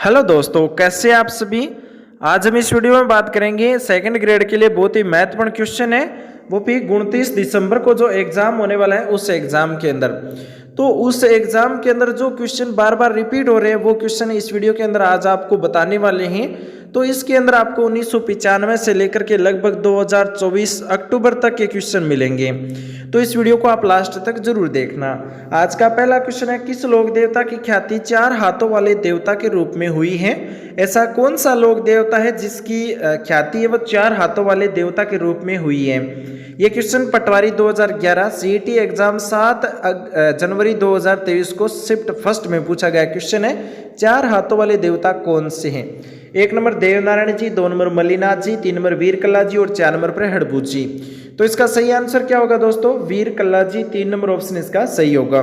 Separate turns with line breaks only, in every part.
Hello दोस्तों, कैसे आप सभी। आज हम इस वीडियो में बात करेंगे सेकंड ग्रेड के लिए बहुत ही महत्वपूर्ण क्वेश्चन है, वो भी 29 दिसंबर को जो एग्जाम होने वाला है उस एग्जाम के अंदर। तो उस एग्जाम के अंदर जो क्वेश्चन बार बार रिपीट हो रहे हैं वो क्वेश्चन इस वीडियो के अंदर आज आपको बताने वाले हैं। तो इसके अंदर आपको 1995 से लेकर के लगभग 2024 अक्टूबर तक के क्वेश्चन मिलेंगे। तो इस वीडियो को आप लास्ट तक जरूर देखना। आज का पहला क्वेश्चन है, किस लोक देवता की ख्याति 4 हाथों वाले देवता के रूप में हुई है। ऐसा कौन सा लोक देवता है जिसकी ख्याति है वो 4 हाथों वाले देवता के रूप में हुई है। ये क्वेश्चन पटवारी 2011 सीईटी एग्जाम 7 जनवरी 2023 को शिफ्ट फर्स्ट में पूछा गया क्वेश्चन है। 4 हाथों वाले देवता कौन से हैं। 1 नंबर देवनारायण जी, 2 नंबर मल्लीनाथ जी, 3 नंबर वीर कल्ला जी और 4 नंबर पर हड़बू जी। तो इसका सही आंसर क्या होगा दोस्तों, वीर कल्ला जी। 3 नंबर ऑप्शन इसका सही होगा।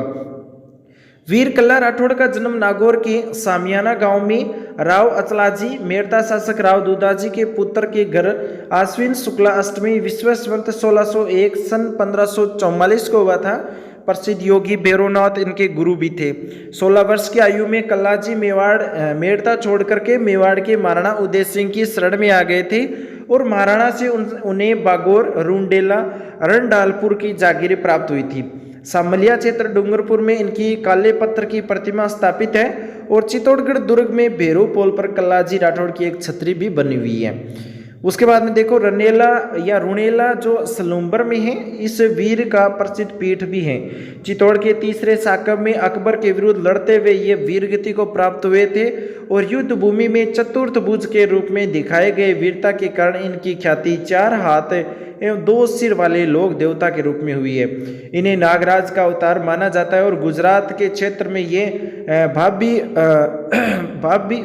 वीर कल्ला राठौड़ का जन्म नागौर के सामियाना गांव में राव अचलाजी मेड़ता शासक राव दूधाजी के पुत्र के घर आश्विन शुक्ला अष्टमी विश्वसंवत 1601 सन 1544 को हुआ था। प्रसिद्ध योगी भैरवनाथ इनके गुरु भी थे। 16 वर्ष की आयु में कल्लाजी मेड़ता छोड़ करके मेवाड़ के महाराणा उदय सिंह की शरण में आ गए थे और महाराणा से उन्हें बागोर, रूंडेला, रणडालपुर की जागीरें प्राप्त हुई थी। सामलिया क्षेत्र डूंगरपुर में इनकी काले पत्थर की प्रतिमा स्थापित है और चित्तौड़गढ़ दुर्ग में भैरू पोल पर कल्लाजी राठौड़ की एक छतरी भी बनी हुई है। उसके बाद में देखो रनेला या रुणेला जो सलूम्बर में है, इस वीर का प्रसिद्ध पीठ भी है। चित्तौड़ के तीसरे साकब में अकबर के विरुद्ध लड़ते हुए ये वीरगति को प्राप्त हुए थे और युद्ध भूमि में चतुर्थ भुज के रूप में दिखाए गए वीरता के कारण इनकी ख्याति 4 हाथ एवं 2 सिर वाले लोक देवता के रूप में हुई है। इन्हें नागराज का अवतार माना जाता है और गुजरात के क्षेत्र में ये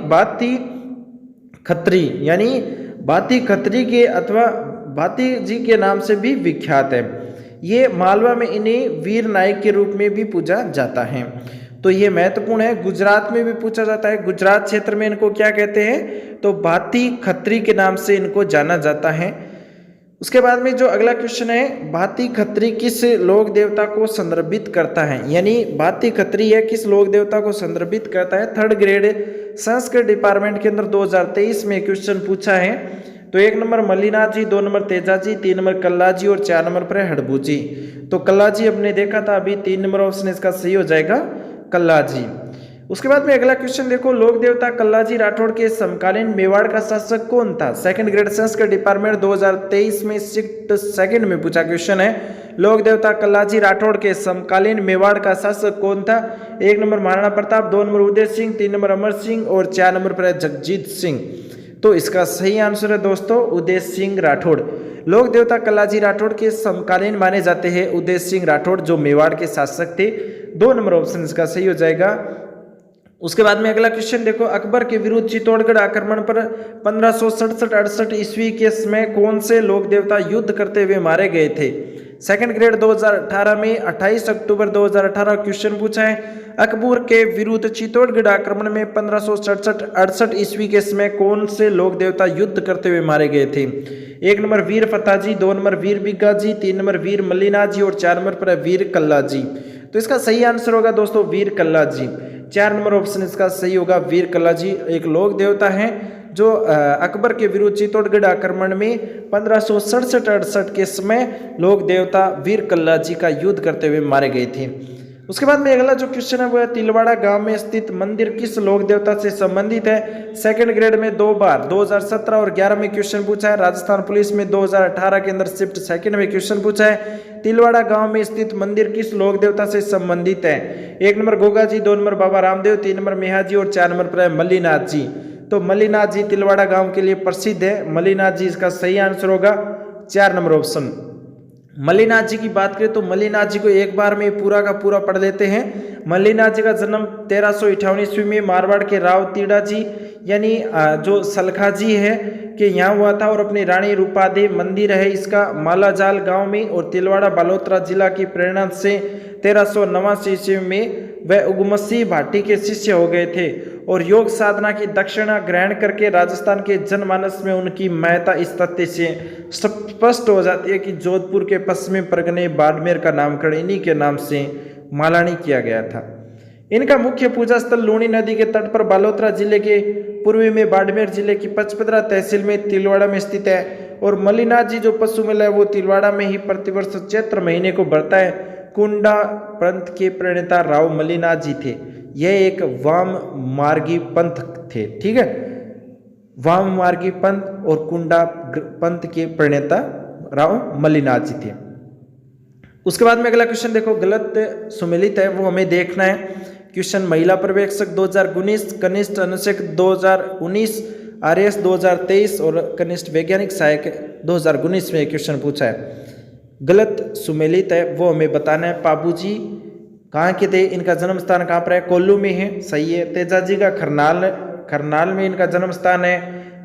बाती खत्री यानी बाती खत्री के अथवा बाती जी के नाम से भी विख्यात है। ये मालवा में इन्हें वीर नायक के रूप में भी पूजा जाता है। तो ये महत्वपूर्ण है, गुजरात में भी पूछा जाता है। गुजरात क्षेत्र में इनको क्या कहते हैं, तो बाती खत्री के नाम से इनको जाना जाता है। उसके बाद में जो अगला क्वेश्चन है, बाती खत्री किस लोक देवता को संदर्भित करता है, यानी बाती खत्री है किस लोक देवता को संदर्भित करता है। 3rd ग्रेड संस्कृत डिपार्टमेंट के अंदर 2023 में क्वेश्चन पूछा है। तो 1 नंबर मल्लीनाथ जी, 2 नंबर तेजा जी, 3 नंबर कल्ला जी और 4 नंबर पर हड़बू जी। तो कल्ला जी अपने देखा था अभी, 3 नंबर ऑप्शन इसका सही हो जाएगा, कल्ला जी। उसके बाद में अगला क्वेश्चन देखो, लोक देवता कल्लाजी राठौड़ के समकालीन मेवाड़ का शासक कौन था। 2nd ग्रेड संस्कृत डिपार्टमेंट 2023 में शिफ्ट सेकंड में पूछा क्वेश्चन है। लोक देवता कल्लाजी राठौड़ के समकालीन मेवाड़ का शासक कौन था। 1 number Maharana Pratap, 2 number Uday Singh, 3 number Amar Singh और 4 नंबर पर जगजीत सिंह। तो इसका सही आंसर है दोस्तों उदय सिंह राठौड़। लोक देवता कल्लाजी राठौड़ के समकालीन माने जाते हैं उदय सिंह राठौड़ जो मेवाड़ के शासक थे। 2 नंबर ऑप्शन इसका सही हो जाएगा। उसके बाद में अगला क्वेश्चन देखो, अकबर के विरुद्ध चित्तौड़गढ़ आक्रमण पर 1567-68 ईस्वी के समय कौन से लोक देवता युद्ध करते हुए मारे गए थे। 2nd ग्रेड 2018 में 28 अक्टूबर 2018 क्वेश्चन पूछा है। अकबर के विरुद्ध चित्तौड़गढ़ आक्रमण में 1567-68 ईस्वी के समय कौन से लोक देवता युद्ध करते हुए मारे गए थे। 1 नंबर वीर फतेह जी, 2 नंबर वीर बिग्गा जी, 3 नंबर वीर मल्लीनाथ जी और 4 नंबर पर वीर कल्ला जी। तो इसका सही आंसर होगा दोस्तों वीर कल्ला जी। 4 नंबर ऑप्शन इसका सही होगा, वीर कल्ला जी एक लोक देवता है जो अकबर के विरुद्ध चित्तौड़गढ़ आक्रमण में 1567-68 के समय लोक देवता वीर कल्ला जी का युद्ध करते हुए मारे गए थे। उसके बाद में अगला जो क्वेश्चन है वो है, तिलवाड़ा गांव में स्थित मंदिर किस लोक देवता से संबंधित है। 2nd ग्रेड में 2 बार 2017 और 11 में क्वेश्चन पूछा है। राजस्थान पुलिस में 2018 के अंदर शिफ्ट सेकंड में क्वेश्चन पूछा है। तिलवाड़ा गांव में स्थित मंदिर किस लोक देवता से संबंधित है। 1 number Goga ji, 2 number Baba Ramdev, 3 number मेहा जी और 4 नंबर पर मल्लीनाथ जी। तो मल्लीनाथ जी तिलवाड़ा गांव के लिए प्रसिद्ध है। मल्लीनाथ जी इसका सही आंसर होगा 4 नंबर ऑप्शन। मल्लीनाथ जी की बात करें तो मल्लीनाथ जी को एक बार में पूरा का पूरा पढ़ लेते हैं। मल्लीनाथ जी का जन्म 1358 ईस्वी में मारवाड़ के राव तीड़ा जी यानी जो सलखा जी है कि यहाँ हुआ था और अपनी रानी रूपादे मंदिर है इसका मालाजाल गांव में और तिलवाड़ा बालोतरा जिला की प्रेरणा से 1389 ईस्वी में वह उगमसी भाटी के शिष्य हो गए थे और योग साधना की दक्षिणा ग्रहण करके राजस्थान के जनमानस में उनकी महत्ता इस तथ्य से स्पष्ट हो जाती है कि जोधपुर के पश्चिमी परगने बाड़मेर का नामकरण इन्हीं के नाम से मालानी किया गया था। इनका मुख्य पूजा स्थल लूणी नदी के तट पर बालोतरा जिले के पूर्वी में बाड़मेर जिले की पचपदरा तहसील में तिलवाड़ा में स्थित है। और मल्लीनाथ जी जो पशु मेला है वो तिलवाड़ा में ही प्रतिवर्ष चैत्र महीने को बढ़ता है। कुंडा पंथ के प्रणेता राव मल्लीनाथ जी थे। यह एक वाम मार्गी पंथ थे, ठीक है, वाम मार्गी पंथ और कुंडा पंथ के प्रणेता राव मल्लीनाथ जी थे। उसके बाद में अगला क्वेश्चन देखो, गलत सुमेलित है वो हमें देखना है। क्वेश्चन महिला पर्यवेक्षक 2019, कनिष्ठ अनुशेक 2019, आरएस 2023 और कनिष्ठ वैज्ञानिक सहायक 2019 में क्वेश्चन पूछा है। गलत सुमेलित है वो हमें बताना है। पाबू जी कहाँ के थे, इनका जन्म स्थान कहाँ पर है, कोल्लू में है, सही है। तेजा जी का खरनाल में इनका जन्म स्थान है।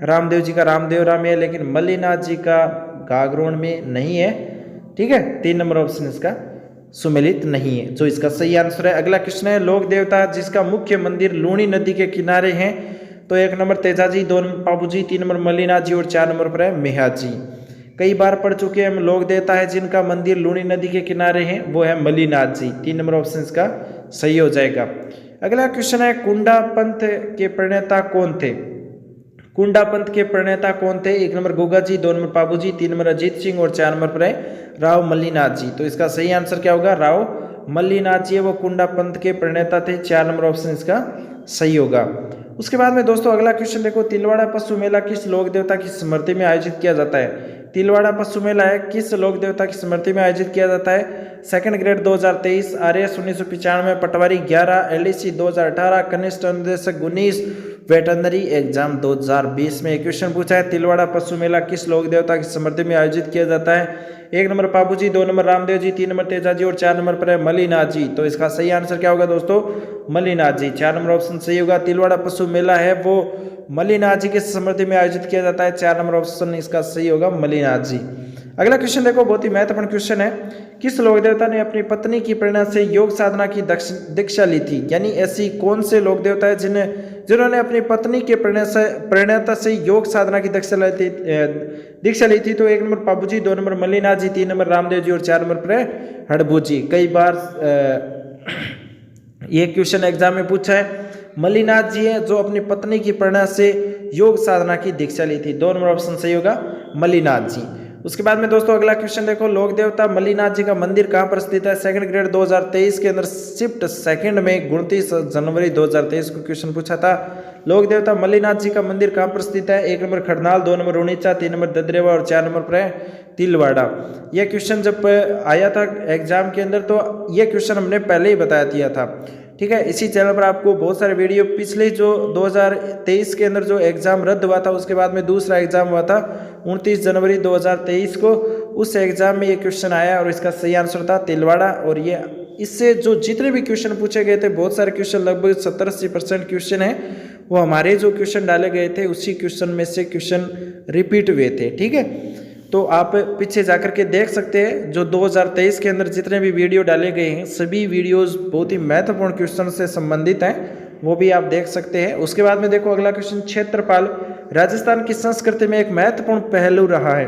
रामदेव जी का रामदेवरा में है, लेकिन मल्लीनाथ जी का गागरोन में नहीं है, ठीक है। 3 नंबर ऑप्शन इसका सुमेलित नहीं है, जो इसका सही आंसर है। अगला क्वेश्चन है, लोक देवता जिसका मुख्य मंदिर लूणी नदी के किनारे है। तो 1 नंबर तेजा जी, 2 नंबर पाबू जी, 3 नंबर मल्लीनाथ जी और 4 नंबर पर है मेहा जी। कई बार पढ़ चुके हैं हम, लोक देवता है जिनका मंदिर लूणी नदी के किनारे है वो है मल्लीनाथ जी। 3 नंबर ऑप्शन इसका सही हो जाएगा। अगला क्वेश्चन है, कुंडा पंथ के प्रणेता कौन थे। कुंडा पंथ के प्रणेता कौन थे। 1 नंबर गोगा जी, 2 नंबर पाबू जी, 3 नंबर अजीत सिंह और 4 नंबर पर है राव मल्लीनाथ जी। तो इसका सही आंसर क्या होगा, राव मल्लीनाथ जी वो कुंडा पंथ के प्रणेता थे। 4 नंबर ऑप्शन इसका सही होगा। उसके बाद में दोस्तों अगला क्वेश्चन देखो, तिलवाड़ा पशु मेला किस लोक देवता की स्मृति में आयोजित किया जाता है। तिलवाड़ा पशु मेला है किस लोक देवता की स्मृति में आयोजित किया जाता है। सेकंड ग्रेड 2023, आरएस 1995, पटवारी 11, एलडीसी 2018, कनिष्ठ अनुदेशक 19, वेटरनरी एग्जाम 2020 में क्वेश्चन पूछा है। तिलवाड़ा पशु मेला किस लोक देवता की स्मृति में आयोजित किया जाता है। 1 नंबर पाबू जी, 2 नंबर रामदेव जी, 3 नंबर तेजा जी और 4 नंबर पर है मल्लीनाथ जी। तो इसका सही आंसर क्या होगा दोस्तों, मल्लीनाथ जी। 4 नंबर ऑप्शन सही होगा। तिलवाड़ा पशु मेला है वो मल्लीनाथ जी की स्मृति में आयोजित किया जाता है। 4 नंबर ऑप्शन इसका सही होगा, मल्लीनाथ जी। अगला क्वेश्चन देखो, बहुत ही महत्वपूर्ण क्वेश्चन है। किस लोक देवता ने अपनी पत्नी की प्रेरणा से योग साधना की दीक्षा ली थी। यानी ऐसी कौन से लोक देवता है जिन्होंने अपनी पत्नी के प्रेरणा से योग साधना की दीक्षा ली थी। तो 1 नंबर पाबू जी, 2 नंबर मल्लीनाथ जी, 3 नंबर रामदेव जी और 4 नंबर पर हड़बू जी। कई बार ये क्वेश्चन एग्जाम में पूछा है। मल्लीनाथ जी है जो अपनी पत्नी की प्रेरणा से योग साधना की दीक्षा ली थी। 2 नंबर ऑप्शन सही होगा, मल्लीनाथ जी। उसके बाद में दोस्तों अगला क्वेश्चन देखो, लोक देवता मल्लीनाथ जी का मंदिर कहाँ पर स्थित है। सेकंड ग्रेड 2023 के अंदर शिफ्ट सेकंड में 29 जनवरी 2023 को क्वेश्चन पूछा था। लोक देवता मल्लीनाथ जी का मंदिर कहाँ पर स्थित है। 1 नंबर खड़नाल, 2 नंबर रुणीचा, 3 नंबर ददरेवा और 4 नंबर पर है तिलवाड़ा। यह क्वेश्चन जब आया था एग्जाम के अंदर तो यह क्वेश्चन हमने पहले ही बता दिया था, ठीक है। इसी चैनल पर आपको बहुत सारे वीडियो, पिछले जो 2023 के अंदर जो एग्ज़ाम रद्द हुआ था उसके बाद में दूसरा एग्ज़ाम हुआ था 29 जनवरी 2023 को, उस एग्ज़ाम में ये क्वेश्चन आया और इसका सही आंसर था तिलवाड़ा। और ये इससे जो जितने भी क्वेश्चन पूछे गए थे, बहुत सारे क्वेश्चन, लगभग 70-80% क्वेश्चन है वो हमारे जो क्वेश्चन डाले गए थे उसी क्वेश्चन में से क्वेश्चन रिपीट हुए थे, ठीक है। तो आप पीछे जाकर के देख सकते हैं जो 2023 के अंदर जितने भी वीडियो डाले गए हैं सभी वीडियोस बहुत ही महत्वपूर्ण क्वेश्चन से संबंधित हैं, वो भी आप देख सकते हैं। उसके बाद में देखो अगला क्वेश्चन, क्षेत्रपाल राजस्थान की संस्कृति में एक महत्वपूर्ण पहलू रहा है।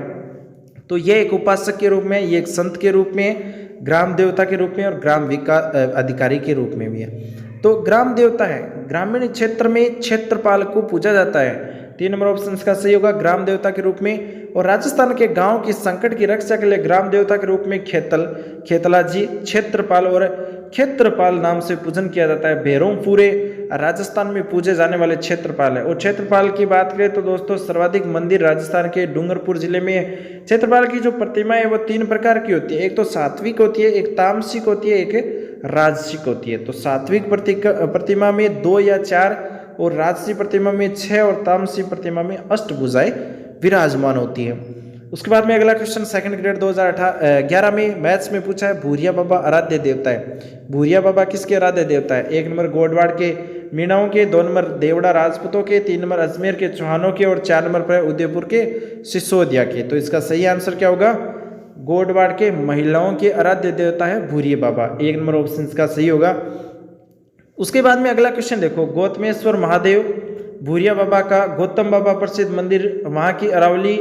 तो ये एक उपासक के रूप में, ये एक संत के रूप में, ग्राम देवता के रूप में और ग्राम विकास अधिकारी के रूप में भी है। तो ग्राम देवता है, ग्रामीण क्षेत्र में क्षेत्रपाल को पूजा जाता है। 3 नंबर ऑप्शन का सही होगा, ग्राम देवता के रूप में। और राजस्थान के गांव की संकट की रक्षा के लिए ग्राम देवता के रूप में खेतला जी, क्षेत्रपाल और क्षेत्रपाल नाम से पूजन किया जाता है। भैरों पूरे राजस्थान में पूजे जाने वाले क्षेत्रपाल है। और क्षेत्रपाल की बात करें तो दोस्तों सर्वाधिक मंदिर राजस्थान के डूंगरपुर जिले में है। क्षेत्रपाल की जो प्रतिमा है वो 3 प्रकार की होती है, एक तो सात्विक होती है, एक तामसिक होती है, एक राजसिक होती है। तो सात्विक प्रतिमा में 2 या 4 और राजसी प्रतिमा में 6 और तामसी प्रतिमा में 8 भुजाएं विराजमान होती है। उसके बाद में अगला क्वेश्चन सेकंड ग्रेड 2011 में मैथ्स में पूछा है, भूरिया बाबा आराध्य देवता है। भूरिया बाबा किसके आराध्य देवता है। 1 नंबर गोडवाड़ के मीणाओं के, 2 नंबर देवड़ा राजपूतों के, 3 नंबर अजमेर के चौहानों के और 4 नंबर पर उदयपुर के सिसोदिया के। तो इसका सही आंसर क्या होगा, गोडवाड़ के महिलाओं के आराध्य देवता है भूरिया बाबा। 1 नंबर ऑप्शन इसका सही होगा। उसके बाद में अगला क्वेश्चन देखो, गौतमेश्वर महादेव भूरिया बाबा का गौतम बाबा प्रसिद्ध मंदिर वहाँ की अरावली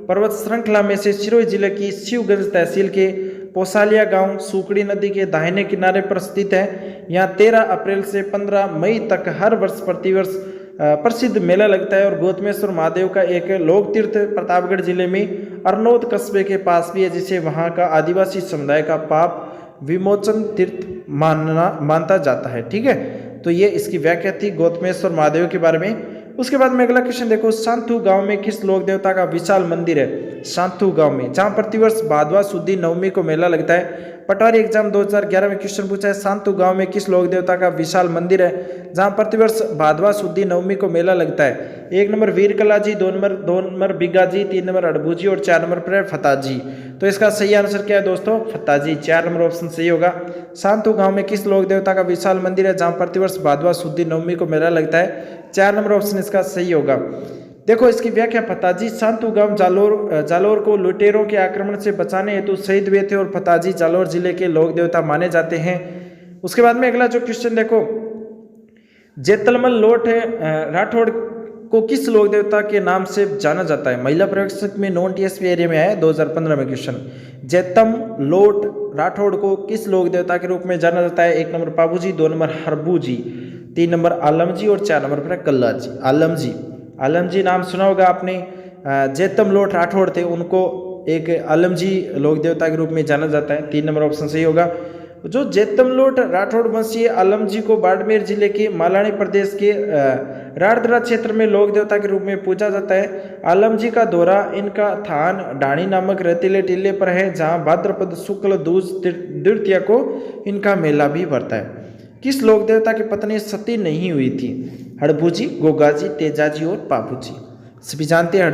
पर्वत श्रृंखला में से सिरोही जिले की शिवगंज तहसील के पोसालिया गांव सूकड़ी नदी के दाहिने किनारे पर स्थित है। यहाँ 13 अप्रैल से 15 मई तक हर वर्ष प्रतिवर्ष प्रसिद्ध मेला लगता है। और गौतमेश्वर महादेव का एक लोक तीर्थ प्रतापगढ़ जिले में अरनोद कस्बे के पास भी है, जिसे वहाँ का आदिवासी समुदाय का पाप विमोचन तीर्थ मानता जाता है। ठीक है, तो ये इसकी व्याख्या थी गौतमेश्वर महादेव के बारे में। उसके बाद में अगला क्वेश्चन देखो, सांथू गांव में किस लोक देवता का विशाल मंदिर है? सांथू गांव में, जहां प्रतिवर्ष भादवा सुदी नवमी को मेला लगता है। पटवारी एग्जाम 2011 में क्वेश्चन पूछा है, सांथू गांव में किस लोक देवता का विशाल मंदिर है जहां प्रतिवर्ष भादवा सुदी नवमी को मेला लगता है? 1 नंबर वीरकला जी, 2 नंबर बिगा जी, 3 नंबर अड़बू जी और 4 नंबर पर फतेह जी। तो इसका सही आंसर क्या है दोस्तों? फतेह जी, 4 नंबर ऑप्शन सही होगा। सांथू गांव में किस लोक देवता का विशाल मंदिर है जहां प्रतिवर्ष भादवा सुदी नवमी को मेला लगता है? 4 नंबर ऑप्शन इसका सही होगा। देखो इसकी व्याख्या, फतेहजी सांतु गांव जालोर को लुटेरों के आक्रमण से बचाने हेतु शहीद हुए थे और फतेहजी जालोर जिले के लोक देवता माने जाते हैं। उसके बाद में अगला जो क्वेश्चन देखो, जेतलमल लोट राठौड़ को किस लोक देवता के नाम से जाना जाता है? महिला पर्यवेक्षक में नॉन टीएसपी एरिया में है 2015 में क्वेश्चन। जेतम लोट राठौड़ को किस लोक देवता के रूप में जाना जाता है? 1 नंबर पाबूजी, 2 नंबर हरबूजी, 3 नंबर आलमजी और 4 नंबर पर कल्ला जी। आलमजी नाम सुना होगा आपने। जेतम लोट राठौड़ थे, उनको एक आलमजी लोक देवता के रूप में जाना जाता है। 3 नंबर ऑप्शन सही होगा। जो जेतम लोट राठौड़ वंशीय आलमजी को बाड़मेर जिले के मालानी प्रदेश के राड़दरा क्षेत्र में लोक देवता के रूप में पूजा जाता है। आलमजी का दौरा इनका थान ढाणी नामक रेतीले टीले पर है, जहाँ भाद्रपद शुक्ल दूज द्वितीया को इनका मेला भी भरता है। किस लोक देवता की पत्नी सती नहीं हुई थी? हड़बूजी, गोगाजी, तेजाजी और पापूजी। सभी जानते हैं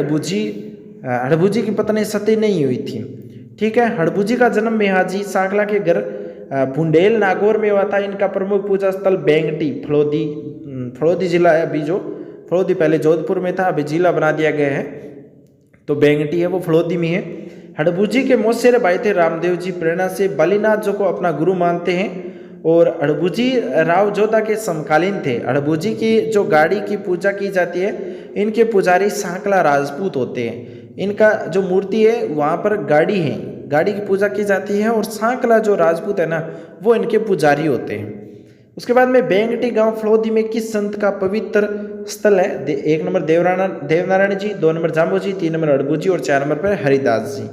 हड़बूजी की पत्नी सती नहीं हुई थी। ठीक है, हड़बूजी का जन्म मेहाजी सांकला के घर बुंडेल नागौर में हुआ था। इनका प्रमुख पूजा स्थल बेंगटी फड़ौदी जिला है। अभी जो फड़ौदी पहले जोधपुर में था, अभी जिला बना दिया गया है, तो बेंगटी है वो फड़ौदी में है। हड़बूजी के मौसेरे भाई थे रामदेव जी, प्रेरणा से बालीनाथ जो को अपना गुरु मानते हैं और हड़बूजी राव जोधा के समकालीन थे। हड़बूजी की जो गाड़ी की पूजा की जाती है, इनके पुजारी सांकला राजपूत होते हैं। इनका जो मूर्ति है वहाँ पर गाड़ी है, गाड़ी की पूजा की जाती है और सांकला जो राजपूत है ना, वो इनके पुजारी होते हैं। उसके बाद में बेंगटी गांव फड़ौदी में किस संत का पवित्र स्थल है? 1 नंबर देवनारायण जी, 2 नंबर जाम्बू जी, 3 नंबर अड़बू और 4 नंबर पर हरिदास जी।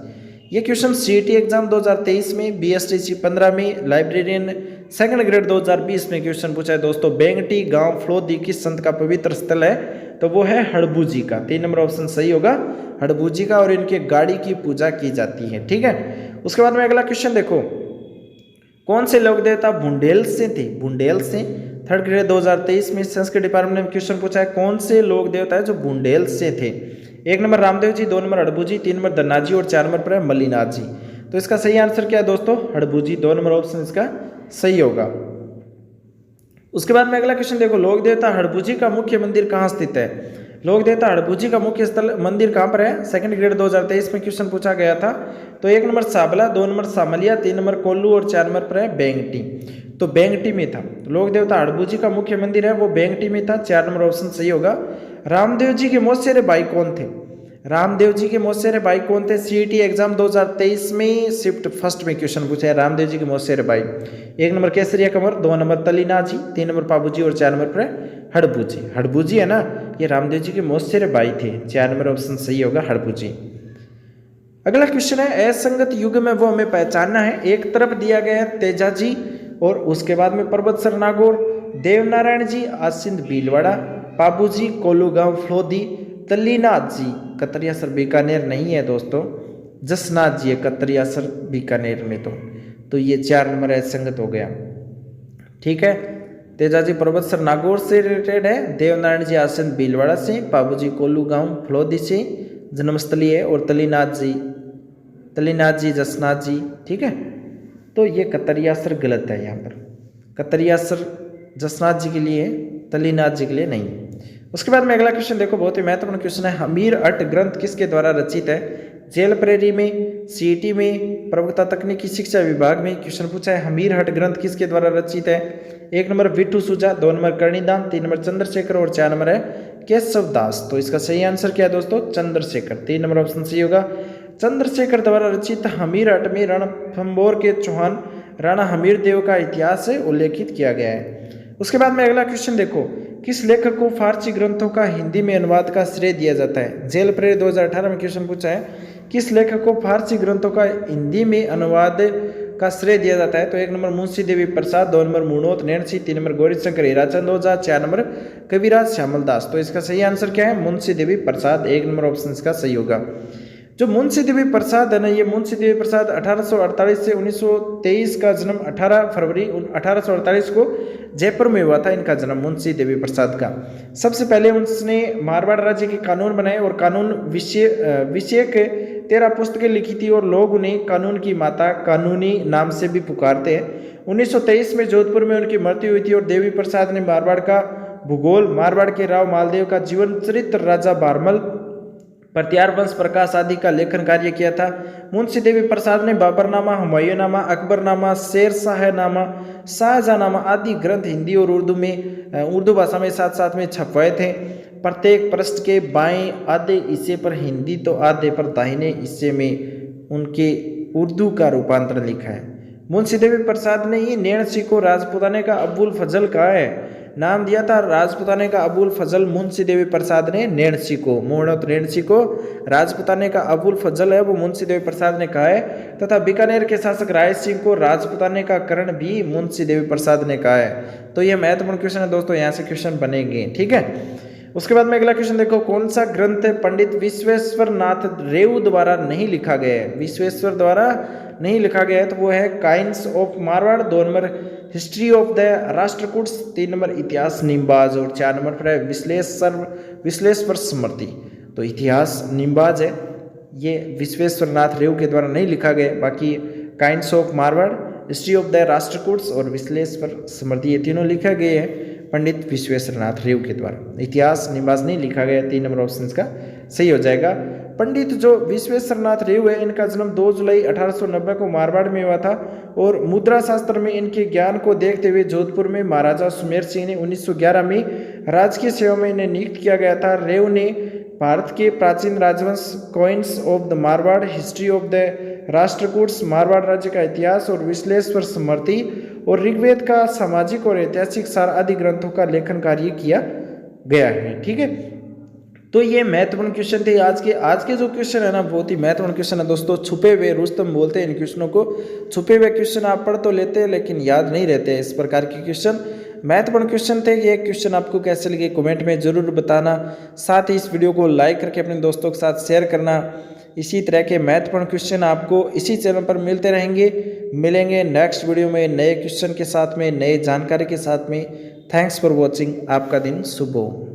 ये क्वेश्चन सीईटी एग्जाम 2023 में, बीएसटीसी 15 में, लाइब्रेरियन सेकंड ग्रेड 2020 में क्वेश्चन पूछा है दोस्तों। बेंगटी गांव फड़ौदी किस संत का पवित्र स्थल है? तो वो है हड़बूजी का। 3 नंबर ऑप्शन सही होगा, हड़बूजी का, और इनके गाड़ी की पूजा की जाती है। ठीक है, उसके बाद में अगला क्वेश्चन देखो, कौन से लोक देवता बुंडेल से थे? बुंडेल से, थर्ड ग्रेड 2023 में संस्कृत डिपार्टमेंट ने क्वेश्चन पूछा है, कौन से लोक देवता है जो बुंडेल से थे? 1 number Ramdev ji, 2 number Harbuji, 3 number धन्नाजी और 4 नंबर पर है मल्लीनाथ जी। तो इसका सही आंसर क्या है दोस्तों? हड़बूजी, 2 नंबर ऑप्शन इसका सही होगा। उसके बाद में अगला क्वेश्चन देखो, लोक देवता हड़बूजी का मुख्य मंदिर कहाँ स्थित है? लोक देवता हड़बूजी का मुख्य स्थल मंदिर कहाँ पर है? सेकंड ग्रेड 2023 में क्वेश्चन पूछा गया था। तो 1 number Sabla, 2 number Samliya, 3 number Kollu और 4 नंबर पर है बेंगटी। तो बेंगटी में था। लोक देवता हड़बूजी का मुख्य मंदिर है वो बेंगटी में था। 4 नंबर ऑप्शन सही होगा। रामदेव जी के मौसेरे भाई कौन थे? रामदेव जी के मौसेरे भाई कौन थे? सीईटी एग्जाम 2023 में शिफ्ट फर्स्ट में क्वेश्चन पूछा है रामदेव जी के मौसेरे भाई। 1 नंबर केसरिया कंवर, 2 नंबर तलीना जी, 3 नंबर पाबूजी और 4 नंबर पर हड़बूजी। हड़बूजी है ना, ये रामदेव जी के मौसेरे भाई थे। 4 नंबर ऑप्शन सही होगा, हड़बूजी। अगला क्वेश्चन है, असंगत युग में वो हमें पहचानना है। एक तरफ दिया गया है तेजाजी और उसके बाद में पर्वतसर नागौर, देवनारायण जी आसिंद भीलवाड़ा, पाबूजी कोलूगांव फड़ौदी, तल्लीनाथ जी कतरियासर बीकानेर नहीं है दोस्तों, जसनाथ जी है कतरियासर बीकानेर में। तो ये 4 नंबर असंगत हो गया। ठीक है, तेजाजी पर्वतसर नागौर से रिलेटेड है, देवनारायण जी आसिंद भीलवाड़ा से, पाबूजी कोलूगांव फड़ौदी से जन्मस्थली है, और तल्लीनाथ जी जसनाथ जी। ठीक है, तो ये कतरियासर गलत है। यहाँ पर कतरियासर जसनाथ जी के लिए, तल्लीनाथ जी के लिए नहीं। उसके बाद में अगला क्वेश्चन देखो, बहुत ही महत्वपूर्ण क्वेश्चन है। हमीर अट ग्रंथ किसके द्वारा रचित है? जेल प्रेरी में, सीईटी में, प्रवक्ता तकनीकी शिक्षा विभाग में क्वेश्चन पूछा है। हमीर हट ग्रंथ किसके द्वारा रचित है? 1 नंबर विट्ठू सुजा, 2 नंबर कर्णिदान, 3 नंबर चंद्रशेखर और 4 नंबर है केशव दास। तो इसका सही आंसर क्या है दोस्तों? चंद्रशेखर। 3 नंबर ऑप्शन सही होगा। चंद्रशेखर द्वारा रचित हमीर अट में रणथंभौर के चौहान राणा हमीर देव का इतिहास उल्लेखित किया गया है। उसके बाद में अगला क्वेश्चन देखो, किस लेखक को फारसी ग्रंथों का हिंदी में अनुवाद का श्रेय दिया जाता है? जेल प्रेरित 2018 में क्वेश्चन पूछा है, किस लेखक को फारसी ग्रंथों का हिंदी में अनुवाद का श्रेय दिया जाता है? तो 1 number Munshi Devi Prasad, 2 number Munot Nainsi, 3 number Gaurishankar Hirachand ओझा, 4 नंबर कविराज श्यामल दास। तो इसका सही आंसर क्या है? मुंशी देवी प्रसाद, 1 नंबर ऑप्शन इसका सही होगा। जो मुंशी देवी प्रसाद है ना, ये मुंशी देवी प्रसाद 1848 से 1923 का जन्म 18 फरवरी 1848 को जयपुर में हुआ था इनका जन्म, मुंशी देवी प्रसाद का। सबसे पहले उसने मारवाड़ राज्य के कानून बनाए और कानून विषयक 13 पुस्तकें लिखी थी और लोग उन्हें कानून की माता, कानूनी नाम से भी पुकारते हैं। 1923 में जोधपुर में उनकी मृत्यु हुई थी और देवी प्रसाद ने मारवाड़ का भूगोल, मारवाड़ के राव मालदेव का जीवन चरित्र, राजा बारमल, प्रत्यार वंश प्रकाश आदि का लेखन कार्य किया था। मुंशी देवी प्रसाद ने बाबरनामा, हुमायूंनामा, अकबरनामा, शेरशाहनामा, शाहजहांनामा आदि ग्रंथ हिंदी और उर्दू भाषा में साथ साथ में छपवाए थे। प्रत्येक पृष्ठ के बाएं आधे हिस्से पर हिंदी तो आधे पर दाहिने हिस्से में उनके उर्दू का रूपांतरण लिखा है। मुंशी देवी प्रसाद ने ही नैणसी को राजपुताने का अबुल फजल कहा है, नाम दिया था राजपुताने का अबुल फजल मुंशी देवी प्रसाद ने नैणसी को। मोहनत नैणसी को राजपुताने का अबुल फजल है वो मुंशी देवी प्रसाद ने कहा है, तथा बीकानेर के शासक राय सिंह को राजपुताने का करण भी मुंशी देवी प्रसाद ने कहा है। तो यह महत्वपूर्ण क्वेश्चन है दोस्तों, यहाँ से क्वेश्चन बनेंगे, ठीक है। उसके बाद में अगला क्वेश्चन देखो, कौन सा ग्रंथ पंडित विश्वेश्वर नाथ रेऊ द्वारा नहीं लिखा गया है? विश्वेश्वर द्वारा नहीं लिखा गया है तो वो है coins of Marwar, 2 number history of the Rashtrakuta, 3 number इतिहास निम्बाज और 4 नंबर पर है विश्लेश्वर स्मृति। तो इतिहास निम्बाज है, ये विश्वेश्वर नाथ रेऊ के द्वारा नहीं लिखा गया। बाकी coins of Marwar, history of the Rashtrakutas और विश्लेश्वर स्मृति ये तीनों लिखा गए हैं पंडित विश्वेश्वर नाथ रेऊ के द्वारा। इतिहास निम्बाज नहीं लिखा गया, 3 नंबर ऑप्शन का सही हो जाएगा। पंडित जो विश्वेश्वर नाथ रेऊ है, इनका जन्म 2 जुलाई 1890 को मारवाड़ में हुआ था और मुद्रा शास्त्र में इनके ज्ञान को देखते हुए जोधपुर में महाराजा सुमेर सिंह ने 1911 में राजकीय सेवा में इन्हें नियुक्त किया गया था। रेऊ ने भारत के प्राचीन राजवंश, coins of the Marwar, history of the Rashtrakutas, Marwar राज्य का इतिहास और विश्लेश्वर स्मृति और ऋग्वेद का सामाजिक और ऐतिहासिक सार आदि ग्रंथों का लेखन कार्य किया गया है, ठीक है। तो ये महत्वपूर्ण क्वेश्चन थे आज के जो क्वेश्चन है ना बहुत ही महत्वपूर्ण क्वेश्चन है दोस्तों। छुपे हुए रुस्तम बोलते हैं इन क्वेश्चनों को। छुपे हुए क्वेश्चन आप पढ़ तो लेते हैं लेकिन याद नहीं रहते। इस प्रकार के क्वेश्चन महत्वपूर्ण क्वेश्चन थे। ये क्वेश्चन आपको कैसे लगे कमेंट में जरूर बताना। साथ ही इस वीडियो को लाइक करके अपने दोस्तों के साथ शेयर करना। इसी तरह के महत्वपूर्ण क्वेश्चन आपको इसी चैनल पर मिलते रहेंगे। मिलेंगे नेक्स्ट वीडियो में नए क्वेश्चन के साथ में, नए जानकारी के साथ में। Thanks for watching. आपका दिन शुभ हो।